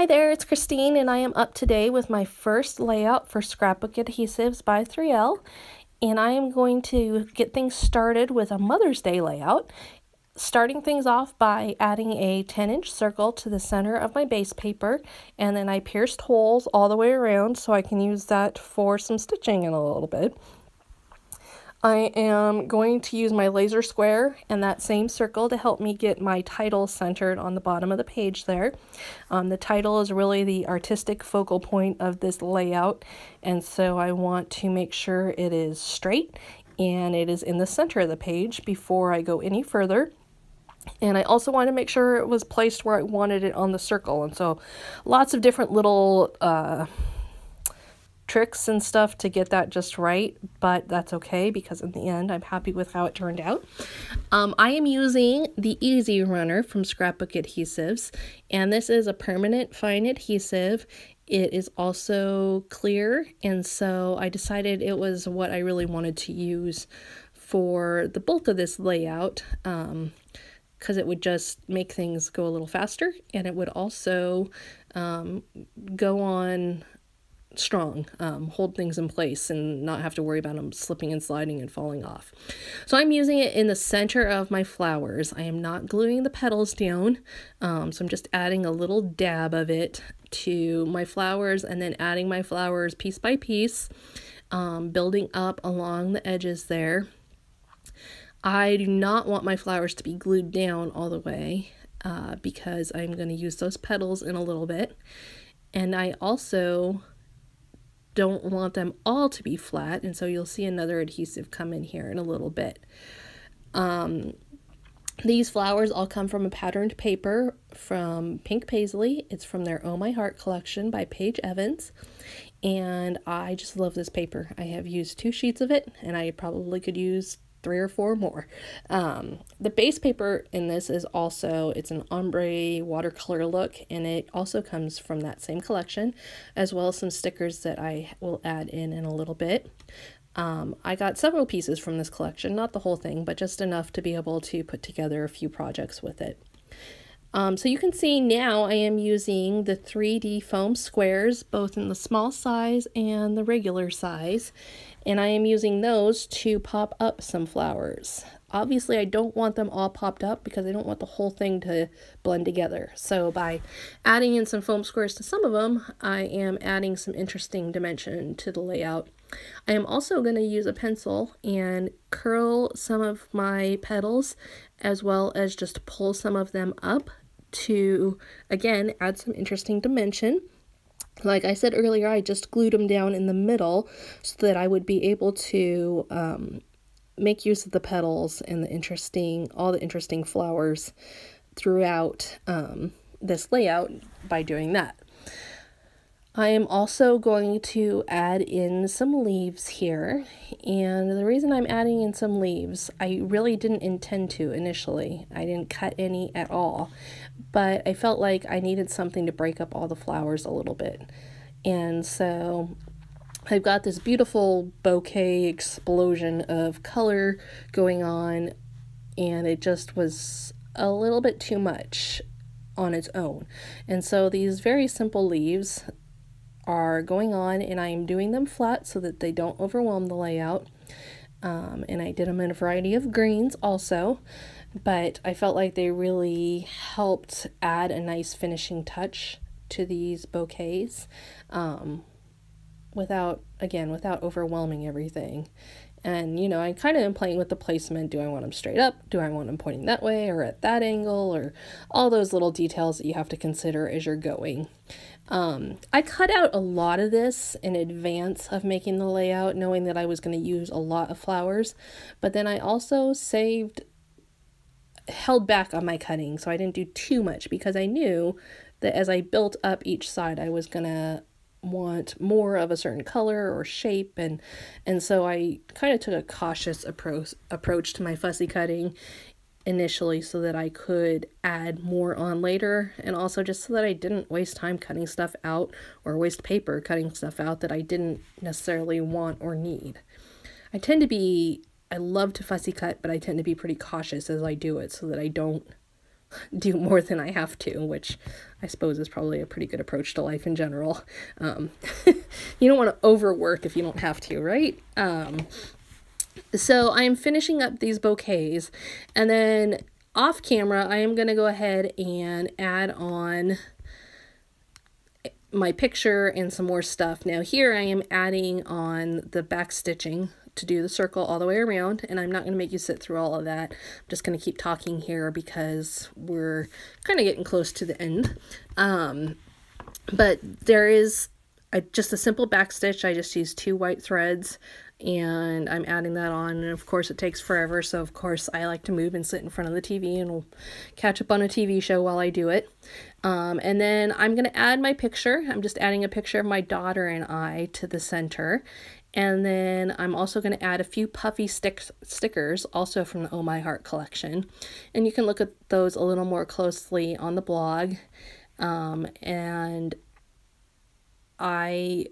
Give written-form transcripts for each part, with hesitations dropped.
there, it's Christine, and I am up today with my first layout for Scrapbook Adhesives by 3L, and I am going to get things started with a Mother's Day layout, starting things off by adding a 10-inch circle to the center of my base paper, and then I pierced holes all the way around so I can use that for some stitching in a little bit. I am going to use my laser square and that same circle to help me get my title centered on the bottom of the page there. The title is really the artistic focal point of this layout, and so I want to make sure it is straight and it is in the center of the page before I go any further. And I also want to make sure it was placed where I wanted it on the circle, and so lots of different little tricks and stuff to get that just right, but that's okay because in the end I'm happy with how it turned out. I am using the Easy Runner from Scrapbook Adhesives, and this is a permanent fine adhesive. It is also clear, and so I decided it was what I really wanted to use for the bulk of this layout, because it would just make things go a little faster, and it would also go on strong, hold things in place and not have to worry about them slipping and sliding and falling off. So I'm using it in the center of my flowers. I am not gluing the petals down, so I'm just adding a little dab of it to my flowers and then adding my flowers piece by piece, building up along the edges there. I do not want my flowers to be glued down all the way because I'm going to use those petals in a little bit, and I also don't want them all to be flat, and so you'll see another adhesive come in here in a little bit. These flowers all come from a patterned paper from Pink Paislee. It's from their Oh My Heart collection by Paige Evans, and I just love this paper. I have used 2 sheets of it, and I probably could use 3 or 4 more. The base paper in this is also, it's an ombre watercolor look, and it also comes from that same collection, as well as some stickers that I will add in a little bit. I got several pieces from this collection, not the whole thing, but just enough to be able to put together a few projects with it. So you can see now I am using the 3D foam squares, both in the small size and the regular size, and I am using those to pop up some flowers. Obviously I don't want them all popped up because I don't want the whole thing to blend together. So by adding in some foam squares to some of them, I am adding some interesting dimension to the layout. I am also going to use a pencil and curl some of my petals, as well as just pull some of them up to, again, add some interesting dimension. Like I said earlier, I just glued them down in the middle so that I would be able to make use of the petals and all the interesting flowers throughout this layout by doing that. I am also going to add in some leaves here, and the reason I'm adding in some leaves, I really didn't intend to initially. I didn't cut any at all, but I felt like I needed something to break up all the flowers a little bit. And so I've got this beautiful bouquet explosion of color going on, and it just was a little bit too much on its own. And so these very simple leaves are going on, and I am doing them flat so that they don't overwhelm the layout. And I did them in a variety of greens also, but I felt like they really helped add a nice finishing touch to these bouquets without overwhelming everything. And, you know, I kind of am playing with the placement. Do I want them straight up? Do I want them pointing that way or at that angle? Or all those little details that you have to consider as you're going. I cut out a lot of this in advance of making the layout, knowing that I was going to use a lot of flowers. But then I also held back on my cutting, so I didn't do too much because I knew that as I built up each side, I was going to want more of a certain color or shape, and so I kind of took a cautious approach to my fussy cutting initially so that I could add more on later, and also just so that I didn't waste time cutting stuff out or waste paper cutting stuff out that I didn't necessarily want or need. I love to fussy cut, but I tend to be pretty cautious as I do it so that I don't do more than I have to, which I suppose is probably a pretty good approach to life in general. You don't want to overwork if you don't have to, right? So I'm finishing up these bouquets, and then off camera, I am going to go ahead and add on my picture and some more stuff. Now here I am adding on the back stitching to do the circle all the way around, and I'm not going to make you sit through all of that. I'm just going to keep talking here because we're kind of getting close to the end. But there is just a simple back stitch. I just use 2 white threads, and I'm adding that on, and of course it takes forever, so of course I like to move and sit in front of the TV and catch up on a TV show while I do it. And then I'm going to add my picture. I'm just adding a picture of my daughter and I to the center, and then I'm also going to add a few puffy stickers, also from the Oh My Heart collection, and you can look at those a little more closely on the blog. And I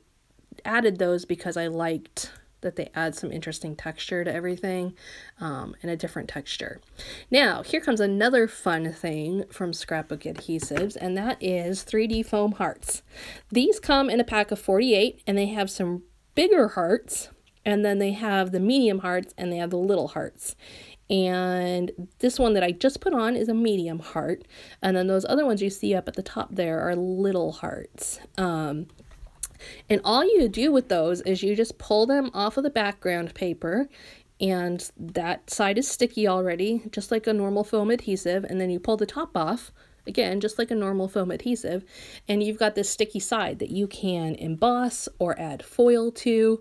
added those because I liked that they add some interesting texture to everything, and a different texture. Now, here comes another fun thing from Scrapbook Adhesives, and that is 3D foam hearts. These come in a pack of 48, and they have some bigger hearts, and then they have the medium hearts, and they have the little hearts. And this one that I just put on is a medium heart, and then those other ones you see up at the top there are little hearts. And all you do with those is you just pull them off of the background paper, and that side is sticky already, just like a normal foam adhesive, and then you pull the top off, again, just like a normal foam adhesive, and you've got this sticky side that you can emboss or add foil to.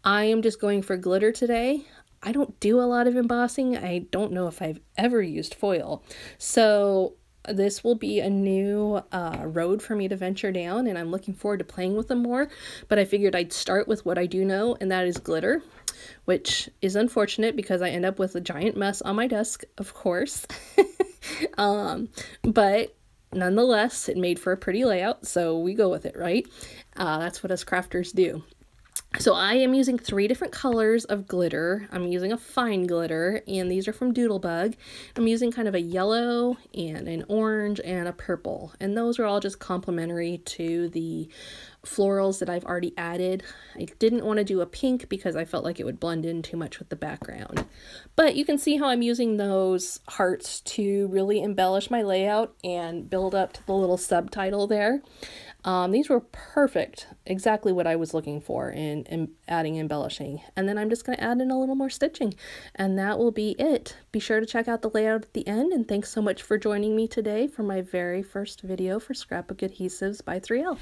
I am just going for glitter today. I don't do a lot of embossing. I don't know if I've ever used foil. So this will be a new road for me to venture down, and I'm looking forward to playing with them more. But I figured I'd start with what I do know, and that is glitter, which is unfortunate because I end up with a giant mess on my desk, of course. But nonetheless, it made for a pretty layout, so we go with it, right? That's what us crafters do. So I am using 3 different colors of glitter. I'm using a fine glitter, and these are from Doodlebug. I'm using kind of a yellow and an orange and a purple, and those are all just complementary to the florals that I've already added. I didn't want to do a pink because I felt like it would blend in too much with the background. But you can see how I'm using those hearts to really embellish my layout and build up to the little subtitle there. These were perfect, exactly what I was looking for in adding embellishing. And then I'm just going to add in a little more stitching, and that will be it. Be sure to check out the layout at the end, and thanks so much for joining me today for my very first video for Scrapbook Adhesives by 3L.